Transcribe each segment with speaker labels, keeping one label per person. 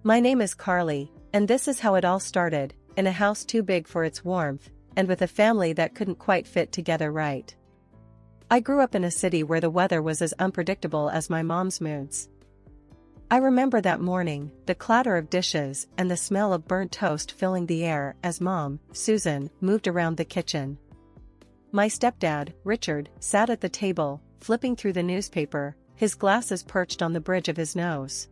Speaker 1: My name is Carly, and this is how it all started, in a house too big for its warmth, and with a family that couldn't quite fit together right. I grew up in a city where the weather was as unpredictable as my mom's moods. I remember that morning, the clatter of dishes and the smell of burnt toast filling the air as Mom, Susan, moved around the kitchen. My stepdad, Richard, sat at the table, flipping through the newspaper, his glasses perched on the bridge of his nose.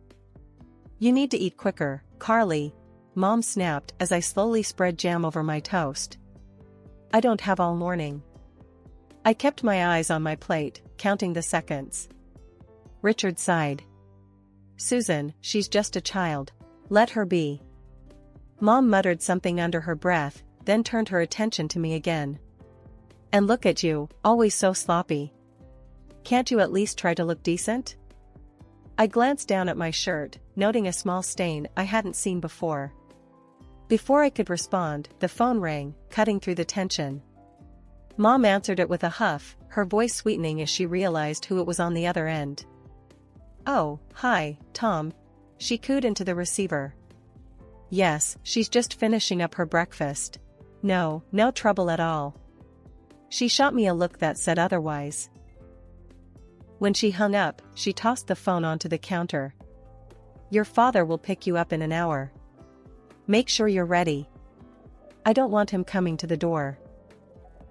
Speaker 1: "You need to eat quicker, Carly," Mom snapped as I slowly spread jam over my toast. "I don't have all morning." I kept my eyes on my plate, counting the seconds. Richard sighed. "Susan, she's just a child. Let her be." Mom muttered something under her breath, then turned her attention to me again. "And look at you, always so sloppy. Can't you at least try to look decent?" I glanced down at my shirt, noting a small stain I hadn't seen before. Before I could respond, the phone rang, cutting through the tension. Mom answered it with a huff, her voice sweetening as she realized who it was on the other end. "Oh, hi, Tom," she cooed into the receiver. "Yes, she's just finishing up her breakfast. No trouble at all." She shot me a look that said otherwise. When she hung up, she tossed the phone onto the counter. "Your father will pick you up in an hour. Make sure you're ready." "I don't want him coming to the door."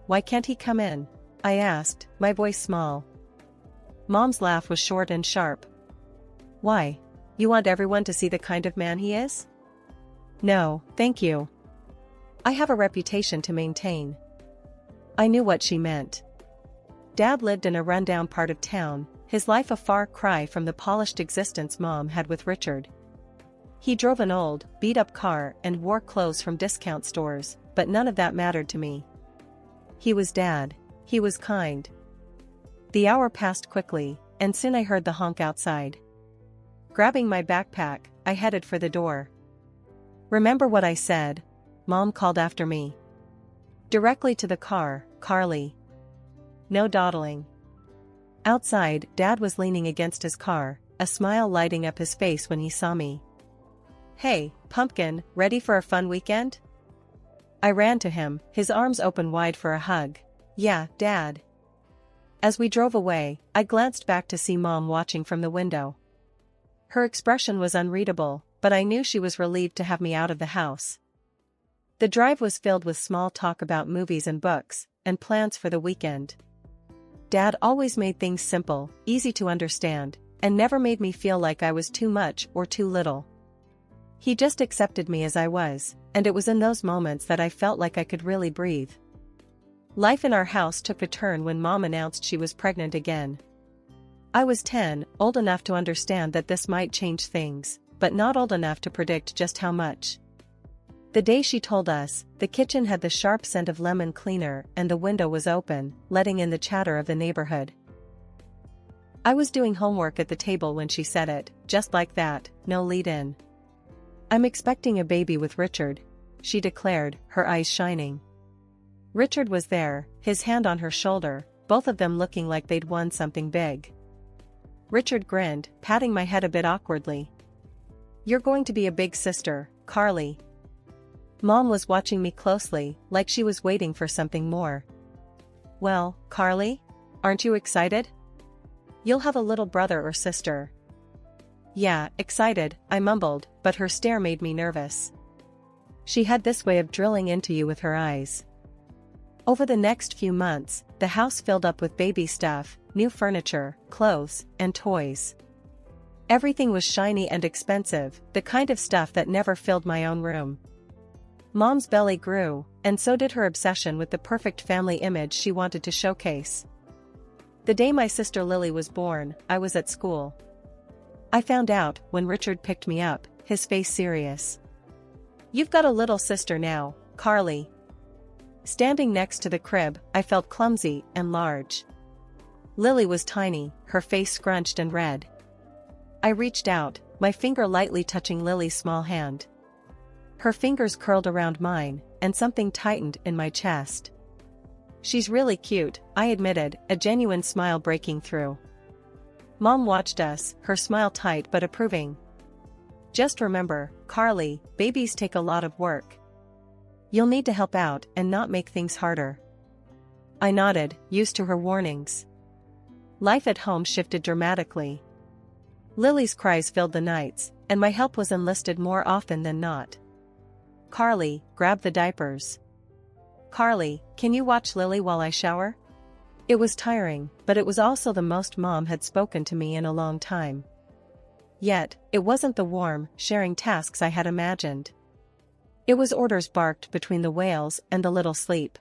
Speaker 1: "Why can't he come in?" I asked, my voice small. Mom's laugh was short and sharp. "Why? You want everyone to see the kind of man he is?" "No, thank you. I have a reputation to maintain." I knew what she meant. Dad lived in a rundown part of town, his life a far cry from the polished existence Mom had with Richard. He drove an old, beat-up car and wore clothes from discount stores, but none of that mattered to me. He was Dad. He was kind. The hour passed quickly, and soon I heard the honk outside. Grabbing my backpack, I headed for the door. "Remember what I said?" Mom called after me. "Directly to the car, Carly. No dawdling." Outside, Dad was leaning against his car, a smile lighting up his face when he saw me. "Hey, pumpkin, ready for a fun weekend?" I ran to him, his arms open wide for a hug. "Yeah, Dad." As we drove away, I glanced back to see Mom watching from the window. Her expression was unreadable, but I knew she was relieved to have me out of the house. The drive was filled with small talk about movies and books, and plans for the weekend. Dad always made things simple, easy to understand, and never made me feel like I was too much or too little. He just accepted me as I was, and it was in those moments that I felt like I could really breathe. Life in our house took a turn when Mom announced she was pregnant again. I was 10, old enough to understand that this might change things, but not old enough to predict just how much. The day she told us, the kitchen had the sharp scent of lemon cleaner and the window was open, letting in the chatter of the neighborhood. I was doing homework at the table when she said it, just like that, no lead-in. "I'm expecting a baby with Richard," she declared, her eyes shining. Richard was there, his hand on her shoulder, both of them looking like they'd won something big. Richard grinned, patting my head a bit awkwardly. "You're going to be a big sister, Carly." Mom was watching me closely, like she was waiting for something more. "Well, Carly? Aren't you excited? You'll have a little brother or sister." "Yeah, excited," I mumbled, but her stare made me nervous. She had this way of drilling into you with her eyes. Over the next few months, the house filled up with baby stuff, new furniture, clothes, and toys. Everything was shiny and expensive, the kind of stuff that never filled my own room. Mom's belly grew, and so did her obsession with the perfect family image she wanted to showcase. The day my sister Lily was born, I was at school. I found out when Richard picked me up, his face serious. "You've got a little sister now, Carly." Standing next to the crib, I felt clumsy and large. Lily was tiny, her face scrunched and red. I reached out, my finger lightly touching Lily's small hand. Her fingers curled around mine, and something tightened in my chest. "She's really cute," I admitted, a genuine smile breaking through. Mom watched us, her smile tight but approving. Just remember, Carly, babies take a lot of work. You'll need to help out and not make things harder. I nodded, used to her warnings. Life at home shifted dramatically. Lily's cries filled the nights, and my help was enlisted more often than not. Carly, grab the diapers. Carly, can you watch Lily while I shower? It was tiring, but it was also the most Mom had spoken to me in a long time. Yet, it wasn't the warm, sharing tasks I had imagined. It was orders barked between the wails and the little sleep.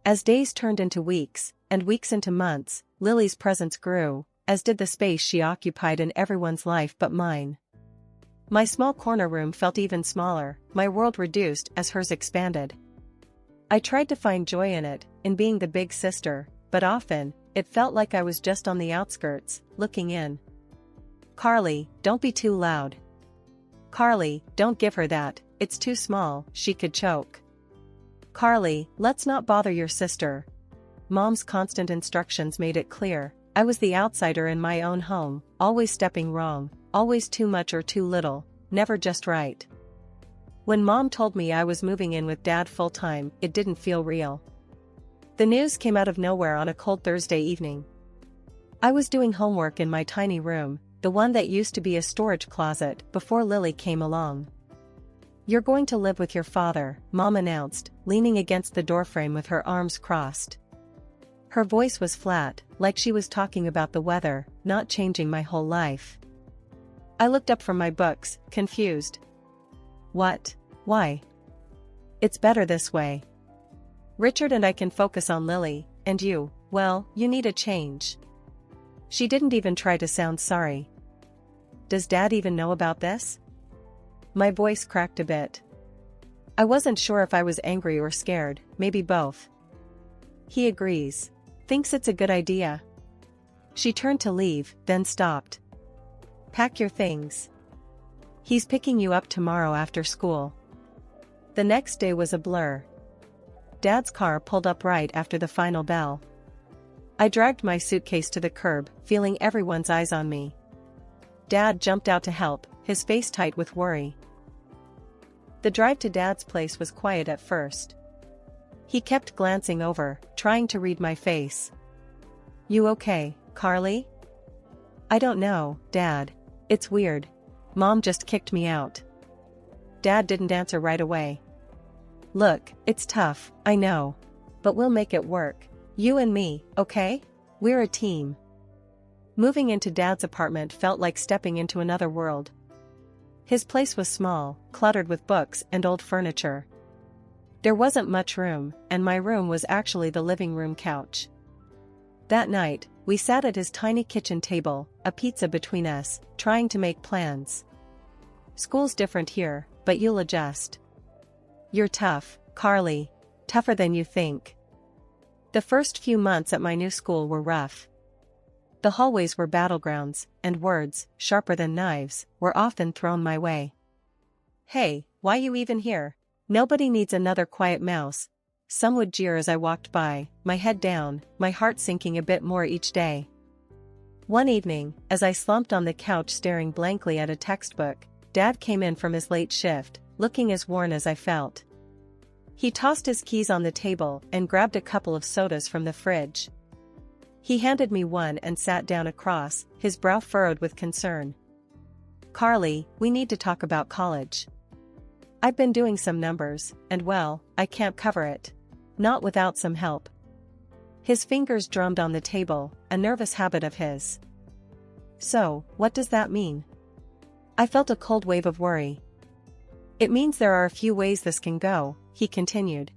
Speaker 1: As days turned into weeks, and weeks into months, Lily's presence grew, as did the space she occupied in everyone's life but mine. My small corner room felt even smaller, my world reduced as hers expanded. I tried to find joy in it, in being the big sister, but often, it felt like I was just on the outskirts, looking in. Carly, don't be too loud. Carly, don't give her that, it's too small, she could choke. Carly, let's not bother your sister. Mom's constant instructions made it clear, I was the outsider in my own home, always stepping wrong, always too much or too little, never just right. When Mom told me I was moving in with Dad full-time, it didn't feel real. The news came out of nowhere on a cold Thursday evening. I was doing homework in my tiny room, the one that used to be a storage closet, before Lily came along. You're going to live with your father, Mom announced, leaning against the doorframe with her arms crossed. Her voice was flat, like she was talking about the weather, not changing my whole life. I looked up from my books, confused. What? Why? It's better this way. Richard and I can focus on Lily, and you, well, you need a change. She didn't even try to sound sorry. Does Dad even know about this? My voice cracked a bit. I wasn't sure if I was angry or scared, maybe both. He agrees. Thinks it's a good idea. She turned to leave, then stopped. Pack your things. He's picking you up tomorrow after school. The next day was a blur. Dad's car pulled up right after the final bell. I dragged my suitcase to the curb, feeling everyone's eyes on me. Dad jumped out to help, his face tight with worry. The drive to Dad's place was quiet at first. He kept glancing over, trying to read my face. You okay, Carly? I don't know, Dad. It's weird. Mom just kicked me out. Dad didn't answer right away. Look, it's tough, I know. But we'll make it work. You and me, okay? We're a team. Moving into Dad's apartment felt like stepping into another world. His place was small, cluttered with books and old furniture. There wasn't much room, and my room was actually the living room couch. That night, we sat at his tiny kitchen table, a pizza between us, trying to make plans. School's different here, but you'll adjust. You're tough, Carly. Tougher than you think. The first few months at my new school were rough. The hallways were battlegrounds, and words, sharper than knives, were often thrown my way. Hey, why you even here? Nobody needs another quiet mouse. Some would jeer as I walked by, my head down, my heart sinking a bit more each day. One evening, as I slumped on the couch staring blankly at a textbook, Dad came in from his late shift, looking as worn as I felt. He tossed his keys on the table and grabbed a couple of sodas from the fridge. He handed me one and sat down across, his brow furrowed with concern. Carly, we need to talk about college. I've been doing some numbers, and well, I can't cover it. Not without some help. His fingers drummed on the table, a nervous habit of his. So, what does that mean? I felt a cold wave of worry. It means there are a few ways this can go, he continued.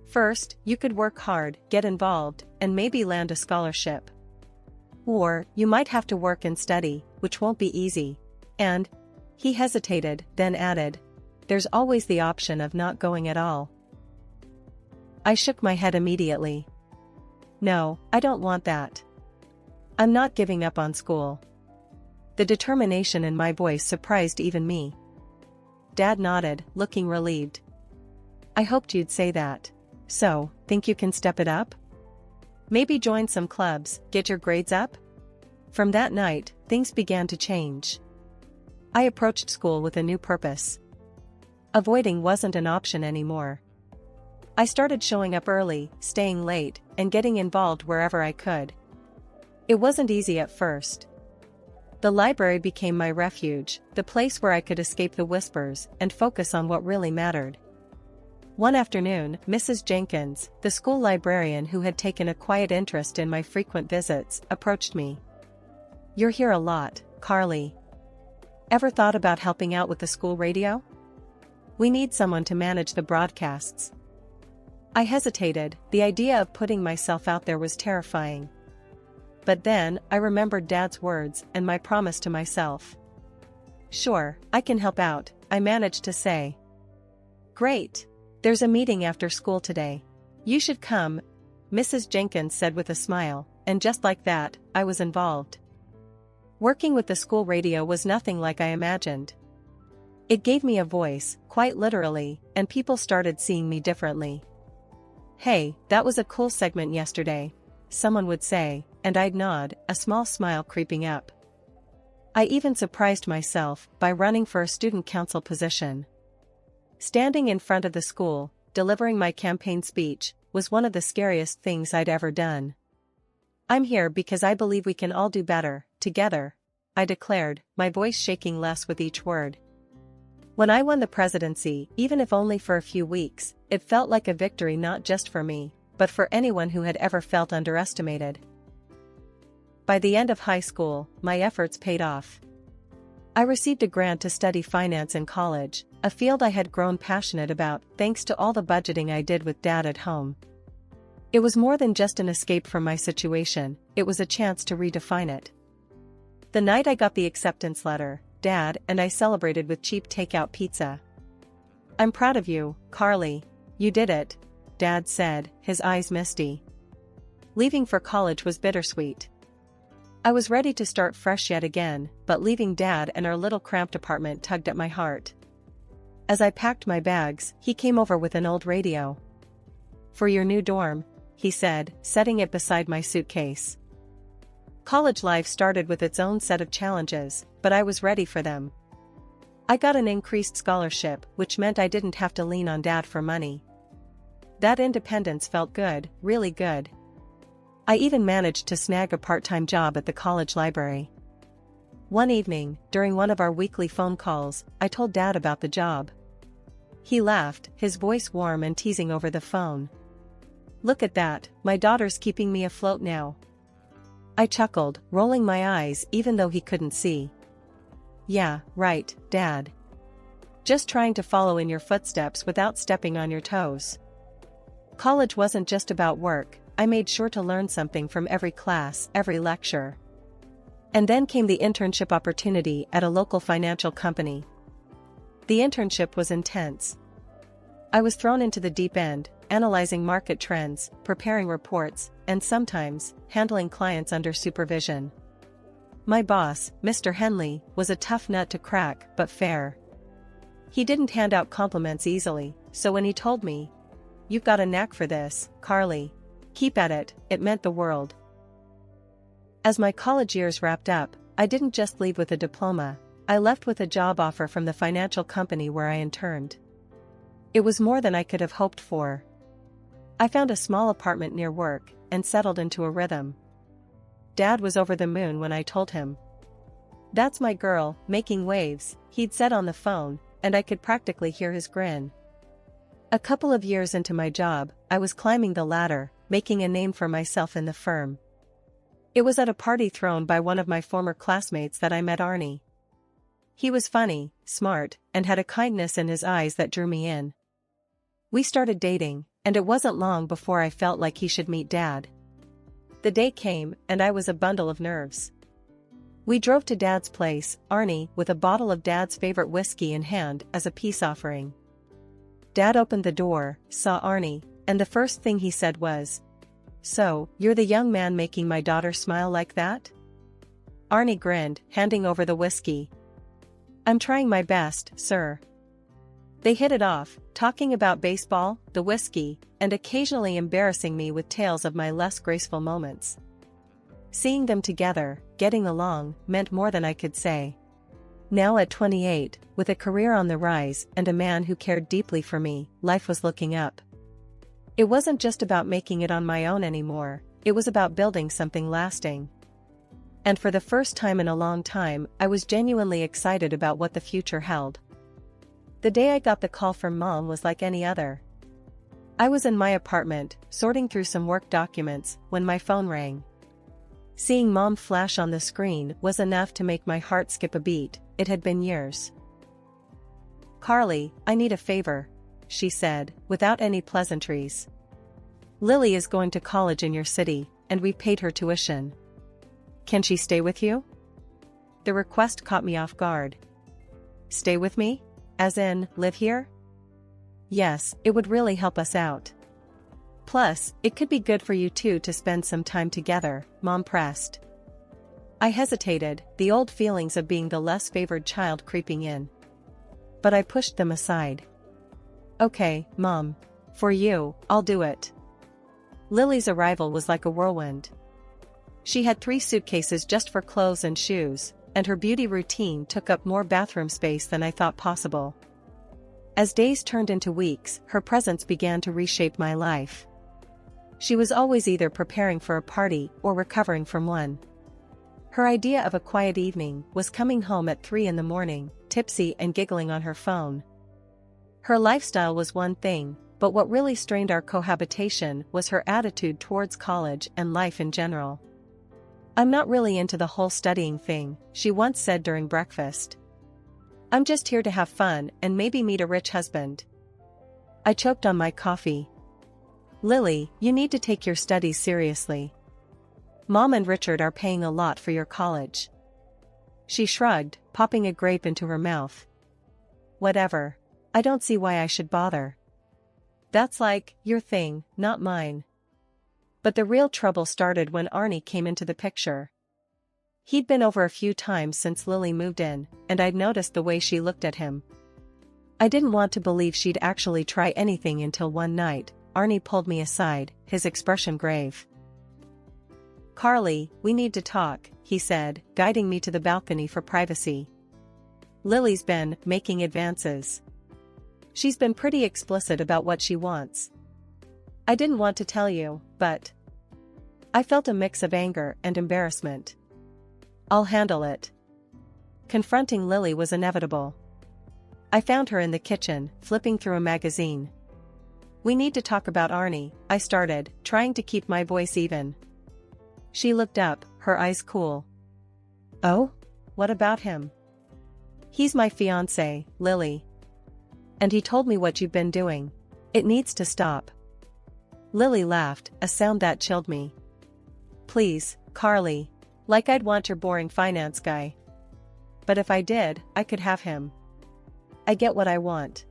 Speaker 1: First, you could work hard, get involved, and maybe land a scholarship. Or, you might have to work and study, which won't be easy. And, he hesitated, then added, there's always the option of not going at all. I shook my head immediately. No, I don't want that. I'm not giving up on school. The determination in my voice surprised even me. Dad nodded, looking relieved. I hoped you'd say that. So, think you can step it up? Maybe join some clubs, get your grades up? From that night, things began to change. I approached school with a new purpose. Avoiding wasn't an option anymore. I started showing up early, staying late, and getting involved wherever I could. It wasn't easy at first. The library became my refuge, the place where I could escape the whispers and focus on what really mattered. One afternoon, Mrs. Jenkins, the school librarian who had taken a quiet interest in my frequent visits, approached me. "You're here a lot, Carly. Ever thought about helping out with the school radio? We need someone to manage the broadcasts." I hesitated, the idea of putting myself out there was terrifying. But then, I remembered Dad's words and my promise to myself. "Sure, I can help out," I managed to say. "Great. There's a meeting after school today. You should come," Mrs. Jenkins said with a smile, and just like that, I was involved. Working with the school radio was nothing like I imagined. It gave me a voice, quite literally, and people started seeing me differently. "Hey, that was a cool segment yesterday," someone would say, and I'd nod, a small smile creeping up. I even surprised myself by running for a student council position. Standing in front of the school, delivering my campaign speech, was one of the scariest things I'd ever done. "I'm here because I believe we can all do better, together," I declared, my voice shaking less with each word. When I won the presidency, even if only for a few weeks, it felt like a victory not just for me, but for anyone who had ever felt underestimated. By the end of high school, my efforts paid off. I received a grant to study finance in college, a field I had grown passionate about thanks to all the budgeting I did with Dad at home. It was more than just an escape from my situation, it was a chance to redefine it. The night I got the acceptance letter, Dad and I celebrated with cheap takeout pizza. "I'm proud of you, Carly. You did it," Dad said, his eyes misty. Leaving for college was bittersweet. I was ready to start fresh yet again, but leaving Dad and our little cramped apartment tugged at my heart. As I packed my bags, he came over with an old radio. "For your new dorm," he said, setting it beside my suitcase. College life started with its own set of challenges, but I was ready for them. I got an increased scholarship, which meant I didn't have to lean on Dad for money. That independence felt good, really good. I even managed to snag a part-time job at the college library. One evening, during one of our weekly phone calls, I told Dad about the job. He laughed, his voice warm and teasing over the phone. "Look at that, my daughter's keeping me afloat now." I chuckled, rolling my eyes even though he couldn't see. "Yeah, right, Dad. Just trying to follow in your footsteps without stepping on your toes." College wasn't just about work, I made sure to learn something from every class, every lecture. And then came the internship opportunity at a local financial company. The internship was intense. I was thrown into the deep end, analyzing market trends, preparing reports, and sometimes, handling clients under supervision. My boss, Mr. Henley, was a tough nut to crack but fair. He didn't hand out compliments easily, so when he told me, "You've got a knack for this, Carly. Keep at it," it meant the world. As my college years wrapped up, I didn't just leave with a diploma, I left with a job offer from the financial company where I interned. It was more than I could have hoped for. I found a small apartment near work, and settled into a rhythm. Dad was over the moon when I told him. "That's my girl, making waves," he'd said on the phone, and I could practically hear his grin. A couple of years into my job, I was climbing the ladder, making a name for myself in the firm. It was at a party thrown by one of my former classmates that I met Arnie. He was funny, smart, and had a kindness in his eyes that drew me in. We started dating, and it wasn't long before I felt like he should meet Dad. The day came, and I was a bundle of nerves. We drove to Dad's place, Arnie with a bottle of Dad's favorite whiskey in hand as a peace offering. Dad opened the door, saw Arnie, and the first thing he said was, "So, you're the young man making my daughter smile like that?" Arnie grinned, handing over the whiskey. "I'm trying my best, sir." They hit it off, talking about baseball, the whiskey, and occasionally embarrassing me with tales of my less graceful moments. Seeing them together, getting along, meant more than I could say. Now at 28, with a career on the rise and a man who cared deeply for me, life was looking up. It wasn't just about making it on my own anymore, it was about building something lasting. And for the first time in a long time, I was genuinely excited about what the future held. The day I got the call from Mom was like any other. I was in my apartment, sorting through some work documents, when my phone rang. Seeing Mom flash on the screen was enough to make my heart skip a beat. It had been years. "Carly, I need a favor," she said, without any pleasantries. "Lily is going to college in your city, and we paid her tuition. Can she stay with you?" The request caught me off guard. Stay with me? As in, live here? Yes, it would really help us out. Plus, it could be good for you two to spend some time together, Mom pressed. I hesitated, the old feelings of being the less favored child creeping in. But I pushed them aside. "Okay, Mom. For you, I'll do it." Lily's arrival was like a whirlwind. She had 3 suitcases just for clothes and shoes, and her beauty routine took up more bathroom space than I thought possible. As days turned into weeks, her presence began to reshape my life. She was always either preparing for a party or recovering from one. Her idea of a quiet evening was coming home at 3 in the morning, tipsy and giggling on her phone. Her lifestyle was one thing, but what really strained our cohabitation was her attitude towards college and life in general. "I'm not really into the whole studying thing," she once said during breakfast. "I'm just here to have fun and maybe meet a rich husband." I choked on my coffee. "Lily, you need to take your studies seriously. Mom and Richard are paying a lot for your college." She shrugged, popping a grape into her mouth. "Whatever. I don't see why I should bother. That's like, your thing, not mine." But the real trouble started when Arnie came into the picture. He'd been over a few times since Lily moved in, and I'd noticed the way she looked at him. I didn't want to believe she'd actually try anything until one night, Arnie pulled me aside, his expression grave. "Carly, we need to talk," he said, guiding me to the balcony for privacy. "Lily's been making advances. She's been pretty explicit about what she wants. I didn't want to tell you, but..." I felt a mix of anger and embarrassment. "I'll handle it." Confronting Lily was inevitable. I found her in the kitchen, flipping through a magazine. "We need to talk about Arnie," I started, trying to keep my voice even. She looked up, her eyes cool. "Oh? What about him?" "He's my fiancé, Lily. And he told me what you've been doing. It needs to stop." Lily laughed, a sound that chilled me. "Please, Carly. Like I'd want your boring finance guy. But if I did, I could have him. I get what I want."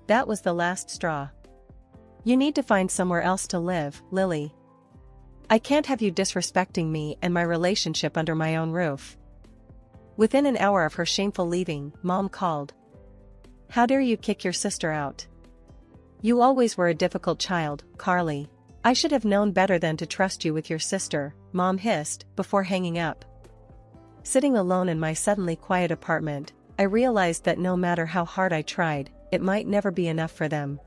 Speaker 1: That was the last straw. "You need to find somewhere else to live, Lily. I can't have you disrespecting me and my relationship under my own roof." Within an hour of her shameful leaving, Mom called. "How dare you kick your sister out? You always were a difficult child, Carly. I should have known better than to trust you with your sister," Mom hissed, before hanging up. Sitting alone in my suddenly quiet apartment, I realized that no matter how hard I tried, it might never be enough for them.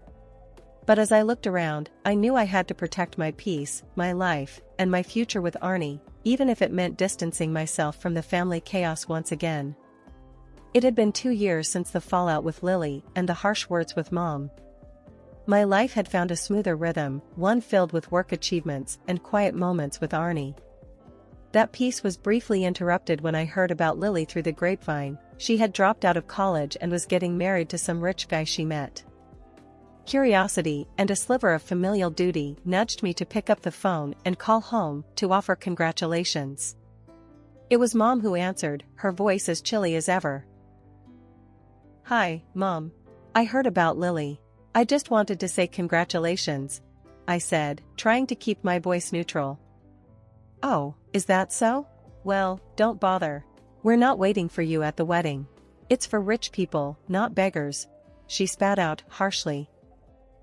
Speaker 1: But as I looked around, I knew I had to protect my peace, my life, and my future with Arnie, even if it meant distancing myself from the family chaos once again. It had been 2 years since the fallout with Lily and the harsh words with Mom. My life had found a smoother rhythm, one filled with work achievements and quiet moments with Arnie. That peace was briefly interrupted when I heard about Lily through the grapevine. She had dropped out of college and was getting married to some rich guy she met. Curiosity and a sliver of familial duty nudged me to pick up the phone and call home to offer congratulations. It was Mom who answered, her voice as chilly as ever. "Hi, Mom. I heard about Lily. I just wanted to say congratulations," I said, trying to keep my voice neutral. "Oh, is that so? Well, don't bother. We're not waiting for you at the wedding. It's for rich people, not beggars," she spat out harshly.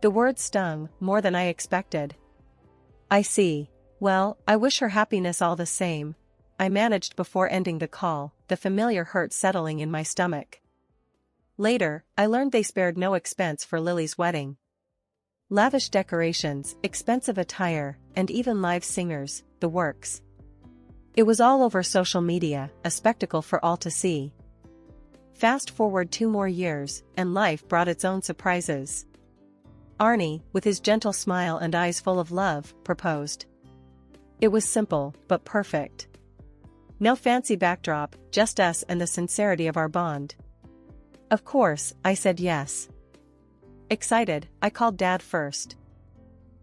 Speaker 1: The words stung more than I expected. "I see. Well, I wish her happiness all the same," I managed before ending the call. the familiar hurt settling in my stomach. Later, I learned they spared no expense for Lily's wedding. Lavish decorations, expensive attire, and even live singers, the works. It was all over social media, a spectacle for all to see. Fast forward 2 more years, and life brought its own surprises. Arnie, with his gentle smile and eyes full of love, proposed. It was simple, but perfect. No fancy backdrop, just us and the sincerity of our bond. Of course, I said yes. Excited, I called Dad first.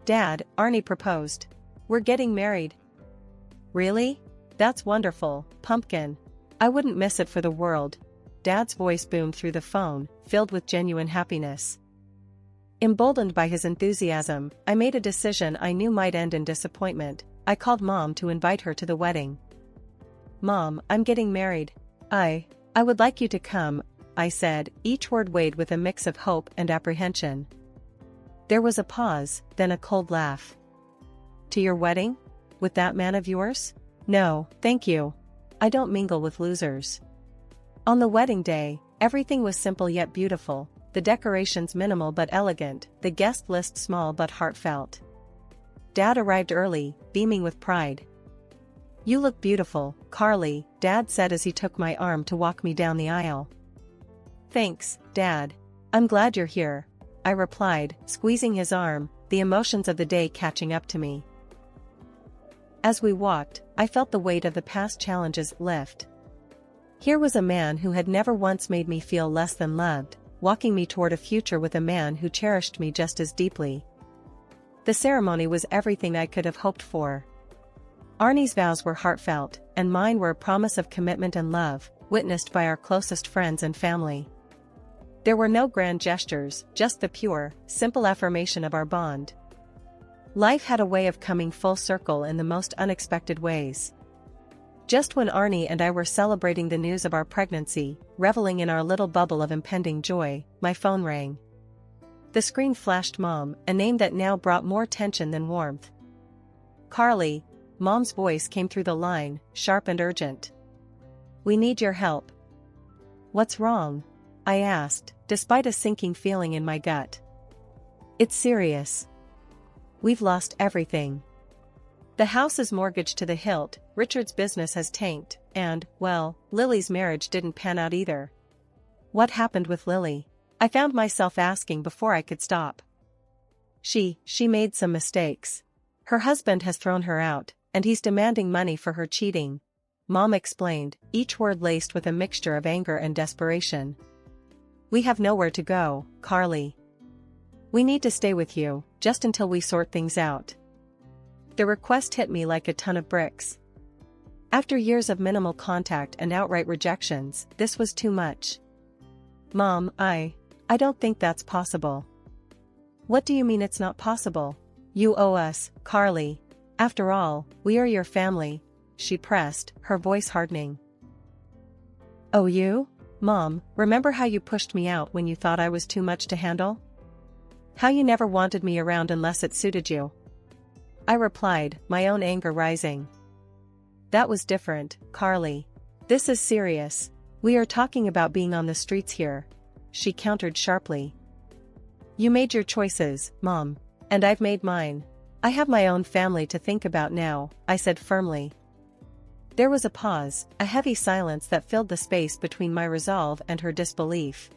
Speaker 1: Dad, Arnie proposed. We're getting married. Really? That's wonderful, Pumpkin. I wouldn't miss it for the world. Dad's voice boomed through the phone, filled with genuine happiness. Emboldened by his enthusiasm, I made a decision I knew might end in disappointment. I called Mom to invite her to the wedding. Mom, I'm getting married. I would like you to come, I said, each word weighed with a mix of hope and apprehension. There was a pause, then a cold laugh. To your wedding? With that man of yours? No, thank you. I don't mingle with losers. On the wedding day, everything was simple yet beautiful, the decorations minimal but elegant, the guest list small but heartfelt. Dad arrived early, beaming with pride. You look beautiful, Carly, Dad said as he took my arm to walk me down the aisle. Thanks, Dad. I'm glad you're here, I replied, squeezing his arm, the emotions of the day catching up to me. As we walked, I felt the weight of the past challenges lift. Here was a man who had never once made me feel less than loved, walking me toward a future with a man who cherished me just as deeply. The ceremony was everything I could have hoped for. Arnie's vows were heartfelt, and mine were a promise of commitment and love, witnessed by our closest friends and family. There were no grand gestures, just the pure, simple affirmation of our bond. Life had a way of coming full circle in the most unexpected ways. Just when Arnie and I were celebrating the news of our pregnancy, reveling in our little bubble of impending joy, my phone rang. The screen flashed Mom, a name that now brought more tension than warmth. Carly, Mom's voice came through the line, sharp and urgent. We need your help. What's wrong? I asked, despite a sinking feeling in my gut. It's serious. We've lost everything. The house is mortgaged to the hilt, Richard's business has tanked, and, well, Lily's marriage didn't pan out either. What happened with Lily? I found myself asking before I could stop. She made some mistakes. Her husband has thrown her out, and he's demanding money for her cheating, Mom explained, each word laced with a mixture of anger and desperation. We have nowhere to go, Carly. We need to stay with you, just until we sort things out. The request hit me like a ton of bricks. After years of minimal contact and outright rejections, this was too much. Mom, I don't think that's possible. What do you mean it's not possible? You owe us, Carly. After all, we are your family, she pressed, her voice hardening. Oh you? Mom, remember how you pushed me out when you thought I was too much to handle? How you never wanted me around unless it suited you? I replied, my own anger rising. That was different, Carly. This is serious. We are talking about being on the streets here, she countered sharply. You made your choices, Mom, and I've made mine. I have my own family to think about now, I said firmly. There was a pause, a heavy silence that filled the space between my resolve and her disbelief.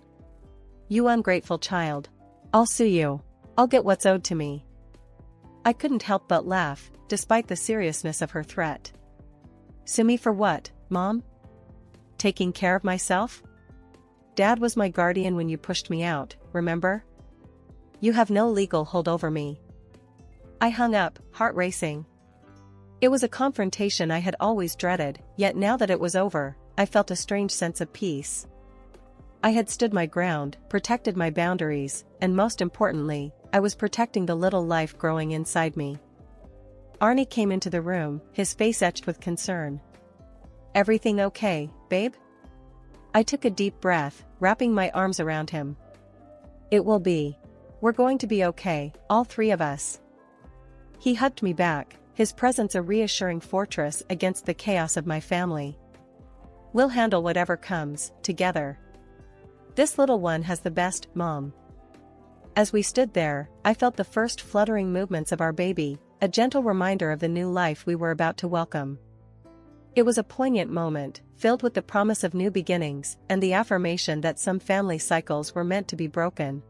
Speaker 1: You ungrateful child. I'll sue you. I'll get what's owed to me. I couldn't help but laugh, despite the seriousness of her threat. Sue me for what, Mom? Taking care of myself? Dad was my guardian when you pushed me out, remember? You have no legal hold over me. I hung up, heart racing. It was a confrontation I had always dreaded, yet now that it was over, I felt a strange sense of peace. I had stood my ground, protected my boundaries, and most importantly, I was protecting the little life growing inside me. Arnie came into the room, his face etched with concern. Everything okay, babe? I took a deep breath, wrapping my arms around him. It will be. We're going to be okay, all three of us. He hugged me back, his presence a reassuring fortress against the chaos of my family. We'll handle whatever comes, together. This little one has the best, Mom. As we stood there, I felt the first fluttering movements of our baby, a gentle reminder of the new life we were about to welcome. It was a poignant moment, filled with the promise of new beginnings and the affirmation that some family cycles were meant to be broken.